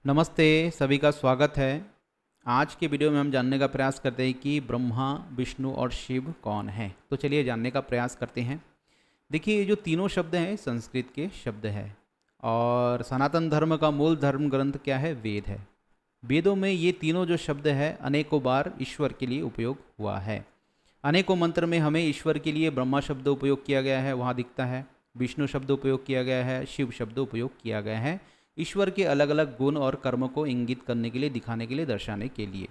नमस्ते, सभी का स्वागत है। आज के वीडियो में हम जानने का प्रयास करते हैं कि ब्रह्मा, विष्णु और शिव कौन हैं। तो चलिए जानने का प्रयास करते हैं। देखिए, ये जो तीनों शब्द हैं संस्कृत के शब्द हैं और सनातन धर्म का मूल धर्म ग्रंथ क्या है? वेद है। वेदों में ये तीनों जो शब्द है अनेकों बार ईश्वर के लिए उपयोग हुआ है। अनेकों मंत्र में हमें ईश्वर के लिए ब्रह्मा शब्द उपयोग किया गया है, वहाँ दिखता है। विष्णु शब्द उपयोग किया गया है, शिव शब्द उपयोग किया गया है। ईश्वर के अलग अलग गुण और कर्म को इंगित करने के लिए, दिखाने के लिए, दर्शाने के लिए।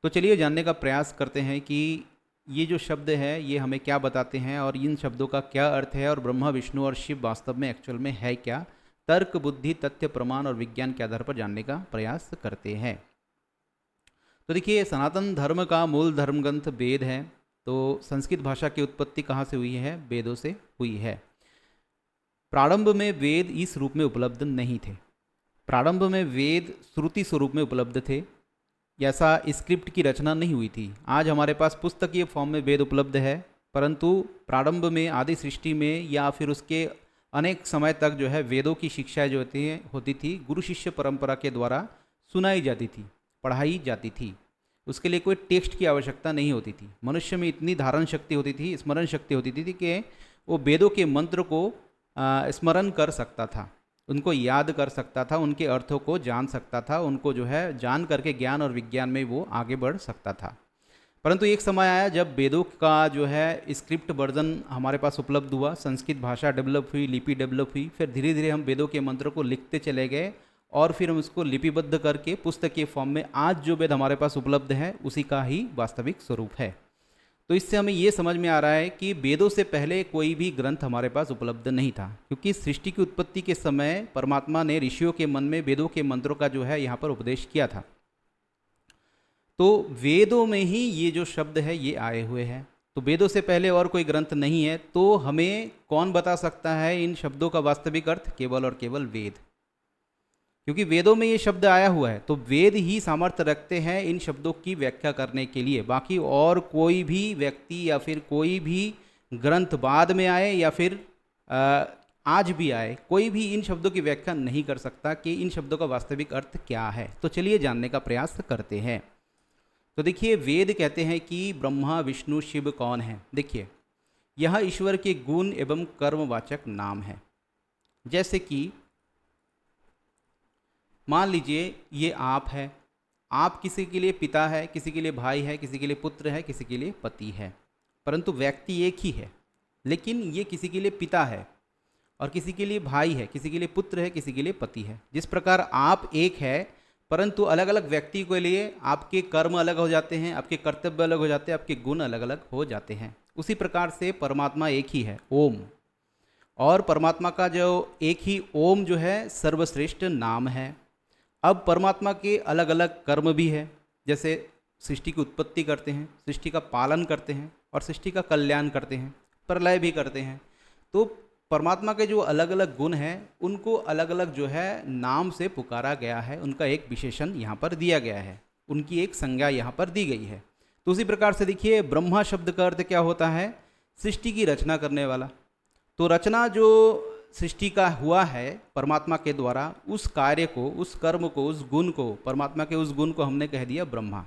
तो चलिए जानने का प्रयास करते हैं कि ये जो शब्द है ये हमें क्या बताते हैं और इन शब्दों का क्या अर्थ है और ब्रह्मा, विष्णु और शिव वास्तव में एक्चुअल में है क्या। तर्क, बुद्धि, तथ्य, प्रमाण और विज्ञान के आधार पर जानने का प्रयास करते हैं। तो देखिए, सनातन धर्म का मूल धर्म ग्रंथ वेद है। तो संस्कृत भाषा की उत्पत्ति कहाँ से हुई है? वेदों से हुई है। प्रारंभ में वेद इस रूप में उपलब्ध नहीं थे। प्रारंभ में वेद श्रुति स्वरूप में उपलब्ध थे। ऐसा स्क्रिप्ट की रचना नहीं हुई थी। आज हमारे पास पुस्तकीय फॉर्म में वेद उपलब्ध है, परंतु प्रारंभ में, आदि सृष्टि में या फिर उसके अनेक समय तक जो है वेदों की शिक्षाएं जो होती थी गुरु शिष्य परंपरा के द्वारा सुनाई जाती थी, पढ़ाई जाती थी। उसके लिए कोई टेक्स्ट की आवश्यकता नहीं होती थी। मनुष्य में इतनी धारण शक्ति होती थी, स्मरण शक्ति होती थी कि वो वेदों के मंत्र को स्मरण कर सकता था, उनको याद कर सकता था, उनके अर्थों को जान सकता था, उनको जो है जान करके ज्ञान और विज्ञान में वो आगे बढ़ सकता था। परंतु एक समय आया जब वेदों का जो है स्क्रिप्ट वर्जन हमारे पास उपलब्ध हुआ, संस्कृत भाषा डेवलप हुई, लिपि डेवलप हुई, फिर धीरे धीरे हम वेदों के मंत्र को लिखते चले गए और फिर हम उसको लिपिबद्ध करके पुस्तकीय फॉर्म में आज जो वेद हमारे पास उपलब्ध है उसी का ही वास्तविक स्वरूप है। तो इससे हमें ये समझ में आ रहा है कि वेदों से पहले कोई भी ग्रंथ हमारे पास उपलब्ध नहीं था, क्योंकि सृष्टि की उत्पत्ति के समय परमात्मा ने ऋषियों के मन में वेदों के मंत्रों का जो है यहाँ पर उपदेश किया था। तो वेदों में ही ये जो शब्द है ये आए हुए हैं। तो वेदों से पहले और कोई ग्रंथ नहीं है। तो हमें कौन बता सकता है इन शब्दों का वास्तविक अर्थ? केवल और केवल वेद, क्योंकि वेदों में ये शब्द आया हुआ है। तो वेद ही सामर्थ्य रखते हैं इन शब्दों की व्याख्या करने के लिए। बाकी और कोई भी व्यक्ति या फिर कोई भी ग्रंथ बाद में आए या फिर आज भी आए, कोई भी इन शब्दों की व्याख्या नहीं कर सकता कि इन शब्दों का वास्तविक अर्थ क्या है। तो चलिए जानने का प्रयास करते हैं। तो देखिए, वेद कहते हैं कि ब्रह्मा, विष्णु, शिव कौन है। देखिए, यह ईश्वर के गुण एवं कर्मवाचक नाम है। जैसे कि मान लीजिए ये आप है। आप किसी के लिए पिता है, किसी के लिए भाई है, किसी के लिए पुत्र है, किसी के लिए पति है, परंतु व्यक्ति एक ही है। लेकिन ये किसी के लिए पिता है और किसी के लिए भाई है, किसी के लिए पुत्र है, किसी के लिए पति है। जिस प्रकार आप एक है, परंतु अलग अलग व्यक्ति के लिए आपके कर्म अलग हो जाते हैं, आपके कर्तव्य अलग हो जाते हैं, आपके गुण अलग अलग हो जाते हैं। उसी प्रकार से परमात्मा एक ही है, ओम। और परमात्मा का जो एक ही ओम जो है सर्वश्रेष्ठ नाम है। अब परमात्मा के अलग अलग कर्म भी है। जैसे सृष्टि की उत्पत्ति करते हैं, सृष्टि का पालन करते हैं और सृष्टि का कल्याण करते हैं, प्रलय भी करते हैं। तो परमात्मा के जो अलग अलग गुण हैं उनको अलग अलग जो है नाम से पुकारा गया है, उनका एक विशेषण यहाँ पर दिया गया है, उनकी एक संज्ञा यहाँ पर दी गई है। तो उसी प्रकार से देखिए, ब्रह्मा शब्द का अर्थ क्या होता है? सृष्टि की रचना करने वाला। तो रचना जो सृष्टि का हुआ है परमात्मा के द्वारा, उस कार्य को, उस कर्म को, उस गुण को, परमात्मा के उस गुण को हमने कह दिया ब्रह्मा।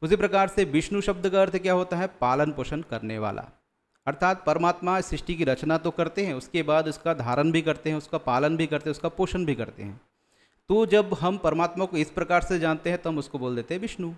उसी प्रकार से विष्णु शब्द का अर्थ क्या होता है? पालन पोषण करने वाला। अर्थात परमात्मा सृष्टि की रचना तो करते हैं, उसके बाद उसका धारण भी करते हैं, उसका पालन भी करते हैं, उसका पोषण भी करते हैं। तो जब हम परमात्मा को इस प्रकार से जानते हैं तो हम उसको बोल देते हैं विष्णु।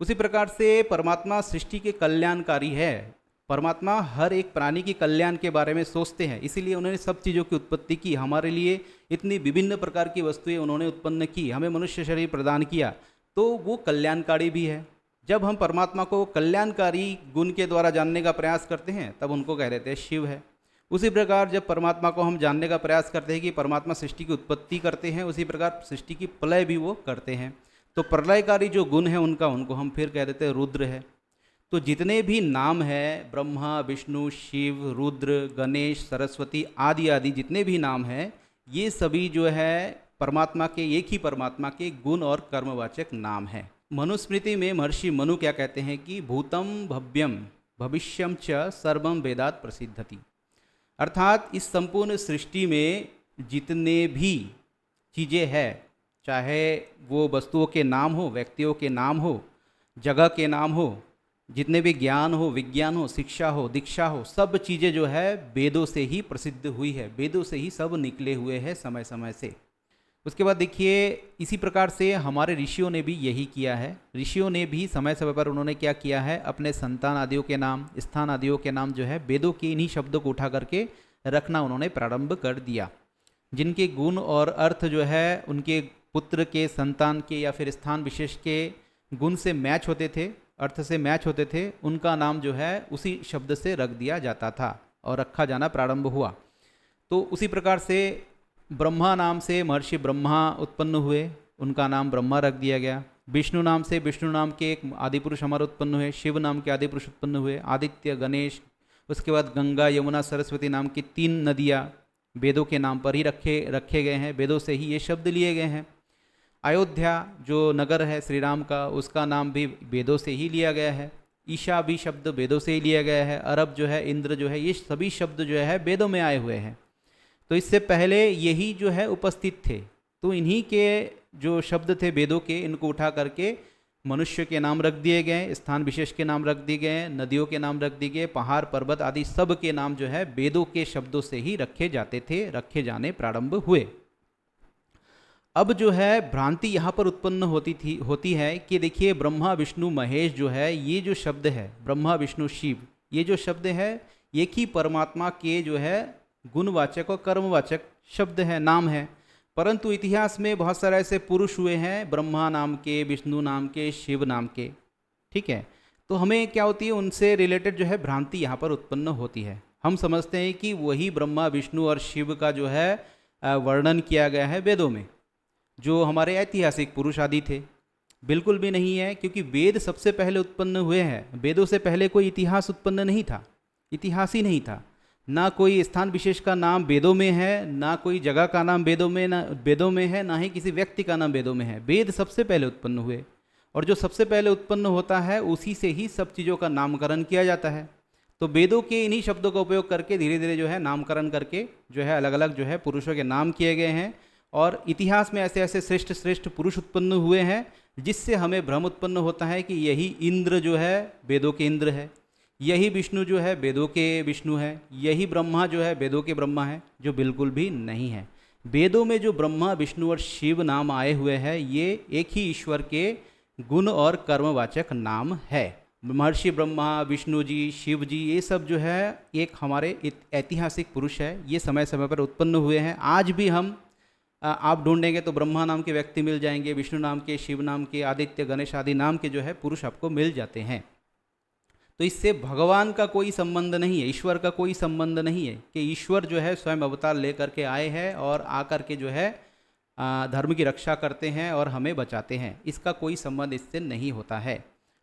उसी प्रकार से परमात्मा सृष्टि के कल्याणकारी है। परमात्मा हर एक प्राणी के कल्याण के बारे में सोचते हैं, इसीलिए उन्होंने सब चीज़ों की उत्पत्ति की। हमारे लिए इतनी विभिन्न प्रकार की वस्तुएं उन्होंने उत्पन्न की, हमें मनुष्य शरीर प्रदान किया, तो वो कल्याणकारी भी है। जब हम परमात्मा को कल्याणकारी गुण के द्वारा जानने का प्रयास करते हैं तब उनको कह देते हैं शिव है। उसी प्रकार जब परमात्मा को हम जानने का प्रयास करते हैं कि परमात्मा सृष्टि की उत्पत्ति करते हैं, उसी प्रकार सृष्टि की प्रलय भी वो करते हैं। तो प्रलयकारी जो गुण है उनका, उनको हम फिर कह देते हैं रुद्र है। तो जितने भी नाम हैं, ब्रह्मा, विष्णु, शिव, रुद्र, गणेश, सरस्वती आदि आदि जितने भी नाम हैं, ये सभी जो है परमात्मा के, एक ही परमात्मा के गुण और कर्मवाचक नाम हैं। मनुस्मृति में महर्षि मनु क्या कहते हैं कि भूतम भव्यम भविष्यम च सर्वम वेदात प्रसिद्धति। अर्थात इस संपूर्ण सृष्टि में जितने भी चीज़ें हैं, चाहे वो वस्तुओं के नाम हो, व्यक्तियों के नाम हो, जगह के नाम हो, जितने भी ज्ञान हो, विज्ञान हो, शिक्षा हो, दीक्षा हो, सब चीज़ें जो है वेदों से ही प्रसिद्ध हुई है, वेदों से ही सब निकले हुए हैं समय समय से। उसके बाद देखिए इसी प्रकार से हमारे ऋषियों ने भी यही किया है। ऋषियों ने भी समय समय पर उन्होंने क्या किया है, अपने संतान आदियों के नाम, स्थान आदियों के नाम जो है वेदों के इन्हीं शब्दों को उठा करके रखना उन्होंने प्रारंभ कर दिया। जिनके गुण और अर्थ जो है उनके पुत्र के, संतान के या फिर स्थान विशेष के गुण से मैच होते थे, अर्थ से मैच होते थे, उनका नाम जो है उसी शब्द से रख दिया जाता था और रखा जाना प्रारंभ हुआ। तो उसी प्रकार से ब्रह्मा नाम से महर्षि ब्रह्मा उत्पन्न हुए, उनका नाम ब्रह्मा रख दिया गया। विष्णु नाम से विष्णु नाम के एक आदि पुरुष हमारे उत्पन्न हुए, शिव नाम के आदि पुरुष उत्पन्न हुए, आदित्य, गणेश, उसके बाद गंगा, यमुना, सरस्वती नाम की 3 नदियाँ वेदों के नाम पर ही रखे गए हैं, वेदों से ही ये शब्द लिए गए हैं। अयोध्या जो नगर है श्री राम का, उसका नाम भी वेदों से ही लिया गया है। ईशा भी शब्द वेदों से ही लिया गया है। अरब जो है, इंद्र जो है, ये सभी शब्द जो है वेदों में आए हुए हैं। तो इससे पहले यही जो है उपस्थित थे, तो इन्हीं के जो शब्द थे वेदों के, इनको उठा करके मनुष्य के नाम रख दिए गए, स्थान विशेष के नाम रख दिए गए, नदियों के नाम रख दिए गए, पहाड़ पर्वत आदि सब के नाम जो है वेदों के शब्दों से ही रखे जाते थे, रखे जाने प्रारंभ हुए। अब जो है भ्रांति यहाँ पर उत्पन्न होती है कि देखिए ब्रह्मा विष्णु महेश जो है, ये जो शब्द है ब्रह्मा विष्णु शिव, ये जो शब्द है एक ही परमात्मा के जो है गुणवाचक और कर्मवाचक शब्द है, नाम है। परंतु इतिहास में बहुत सारे ऐसे पुरुष हुए हैं ब्रह्मा नाम के, विष्णु नाम के, शिव नाम के, ठीक है। तो हमें क्या होती है, उनसे रिलेटेड जो है भ्रांति यहाँ पर उत्पन्न होती है। हम समझते हैं कि वही ब्रह्मा विष्णु और शिव का जो है वर्णन किया गया है वेदों में, जो हमारे ऐतिहासिक पुरुष आदि थे। बिल्कुल भी नहीं है, क्योंकि वेद सबसे पहले उत्पन्न हुए हैं। वेदों से पहले कोई इतिहास उत्पन्न नहीं था, इतिहास ही नहीं था। ना कोई स्थान विशेष का नाम वेदों में है, ना कोई जगह का नाम वेदों में है, ना ही किसी व्यक्ति का नाम वेदों में है। वेद सबसे पहले उत्पन्न हुए, और जो सबसे पहले उत्पन्न होता है उसी से ही सब चीज़ों का नामकरण किया जाता है। तो वेदों के इन्हीं शब्दों का उपयोग करके धीरे धीरे जो है नामकरण करके जो है अलग अलग जो है पुरुषों के नाम किए गए हैं। और इतिहास में ऐसे ऐसे श्रेष्ठ श्रेष्ठ पुरुष उत्पन्न हुए हैं, जिससे हमें भ्रम उत्पन्न होता है कि यही इंद्र जो है वेदों के इंद्र है, यही विष्णु जो है वेदों के विष्णु है, यही ब्रह्मा जो है वेदों के ब्रह्मा है, जो बिल्कुल भी नहीं है। वेदों में जो ब्रह्मा विष्णु और शिव नाम आए हुए हैं, ये एक ही ईश्वर के गुण और कर्मवाचक नाम है। महर्षि ब्रह्मा, विष्णु जी, शिव जी, ये सब जो है एक हमारे ऐतिहासिक पुरुष है। ये समय समय पर उत्पन्न हुए हैं। आज भी हम आप ढूंढेंगे तो ब्रह्मा नाम के व्यक्ति मिल जाएंगे, विष्णु नाम के, शिव नाम के, आदित्य, गणेश आदि नाम के जो है पुरुष आपको मिल जाते हैं। तो इससे भगवान का कोई संबंध नहीं है, ईश्वर का कोई संबंध नहीं है कि ईश्वर जो है स्वयं अवतार लेकर के आए हैं और आकर के जो है धर्म की रक्षा करते हैं और हमें बचाते हैं। इसका कोई संबंध इससे नहीं होता है।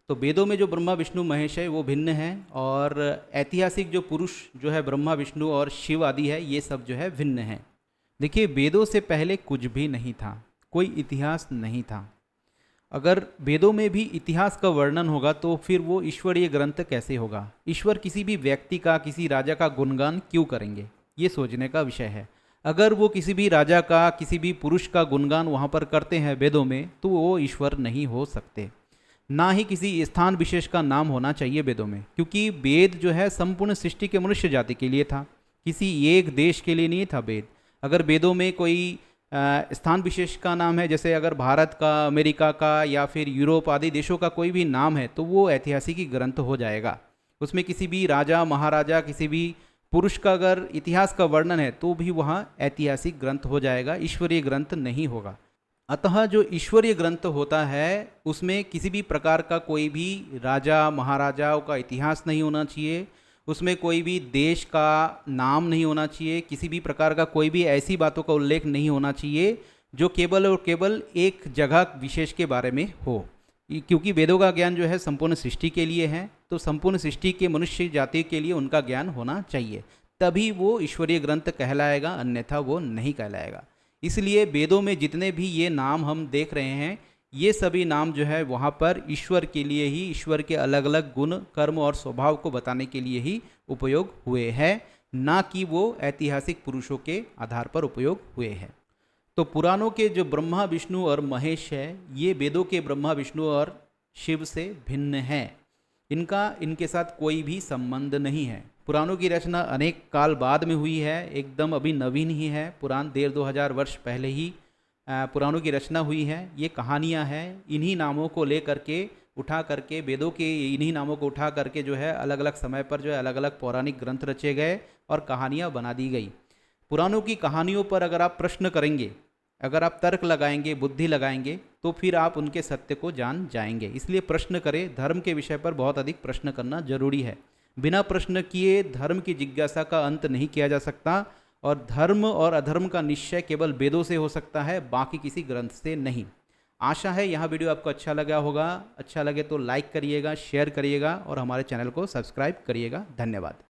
तो वेदों में जो ब्रह्मा विष्णु महेश है वो भिन्न है, और ऐतिहासिक जो पुरुष जो है ब्रह्मा विष्णु और शिव आदि है, ये सब जो है भिन्न है। देखिए वेदों से पहले कुछ भी नहीं था, कोई इतिहास नहीं था। अगर वेदों में भी इतिहास का वर्णन होगा तो फिर वो ईश्वरीय ग्रंथ कैसे होगा? ईश्वर किसी भी व्यक्ति का, किसी राजा का गुणगान क्यों करेंगे? ये सोचने का विषय है। अगर वो किसी भी राजा का, किसी भी पुरुष का गुणगान वहाँ पर करते हैं वेदों में, तो वो ईश्वर नहीं हो सकते। ना ही किसी स्थान विशेष का नाम होना चाहिए वेदों में, क्योंकि वेद जो है संपूर्ण सृष्टि के मनुष्य जाति के लिए था, किसी एक देश के लिए नहीं था वेद। अगर वेदों में कोई स्थान विशेष का नाम है, जैसे अगर भारत का, अमेरिका का या फिर यूरोप आदि देशों का कोई भी नाम है, तो वो ऐतिहासिक ही ग्रंथ हो जाएगा। उसमें किसी भी राजा महाराजा, किसी भी पुरुष का अगर इतिहास का वर्णन है तो भी वहाँ ऐतिहासिक ग्रंथ हो जाएगा, ईश्वरीय ग्रंथ नहीं होगा। अतः जो ईश्वरीय ग्रंथ होता है उसमें किसी भी प्रकार का कोई भी राजा महाराजाओं का इतिहास नहीं होना चाहिए, उसमें कोई भी देश का नाम नहीं होना चाहिए, किसी भी प्रकार का कोई भी ऐसी बातों का उल्लेख नहीं होना चाहिए जो केवल और केवल एक जगह विशेष के बारे में हो। क्योंकि वेदों का ज्ञान जो है संपूर्ण सृष्टि के लिए है, तो संपूर्ण सृष्टि के मनुष्य जाति के लिए उनका ज्ञान होना चाहिए, तभी वो ईश्वरीय ग्रंथ कहलाएगा, अन्यथा वो नहीं कहलाएगा। इसलिए वेदों में जितने भी ये नाम हम देख रहे हैं, ये सभी नाम जो है वहाँ पर ईश्वर के लिए ही, ईश्वर के अलग अलग गुण, कर्म और स्वभाव को बताने के लिए ही उपयोग हुए हैं, ना कि वो ऐतिहासिक पुरुषों के आधार पर उपयोग हुए हैं। तो पुराणों के जो ब्रह्मा विष्णु और महेश है, ये वेदों के ब्रह्मा विष्णु और शिव से भिन्न है। इनके साथ कोई भी संबंध नहीं है। पुराणों की रचना अनेक काल बाद में हुई है, एकदम अभी नवीन ही है। पुराण 1,500 वर्ष पहले ही पुराणों की रचना हुई है। ये कहानियाँ हैं, इन्हीं नामों को ले करके उठा करके, वेदों के इन्हीं नामों को उठा करके जो है अलग अलग समय पर जो है अलग अलग पौराणिक ग्रंथ रचे गए और कहानियाँ बना दी गई। पुराणों की कहानियों पर अगर आप प्रश्न करेंगे, अगर आप तर्क लगाएंगे, बुद्धि लगाएंगे, तो फिर आप उनके सत्य को जान जाएंगे। इसलिए प्रश्न करें। धर्म के विषय पर बहुत अधिक प्रश्न करना जरूरी है। बिना प्रश्न किए धर्म की जिज्ञासा का अंत नहीं किया जा सकता, और धर्म और अधर्म का निश्चय केवल वेदों से हो सकता है, बाकी किसी ग्रंथ से नहीं। आशा है यह वीडियो आपको अच्छा लगा होगा। अच्छा लगे तो लाइक करिएगा, शेयर करिएगा और हमारे चैनल को सब्सक्राइब करिएगा। धन्यवाद।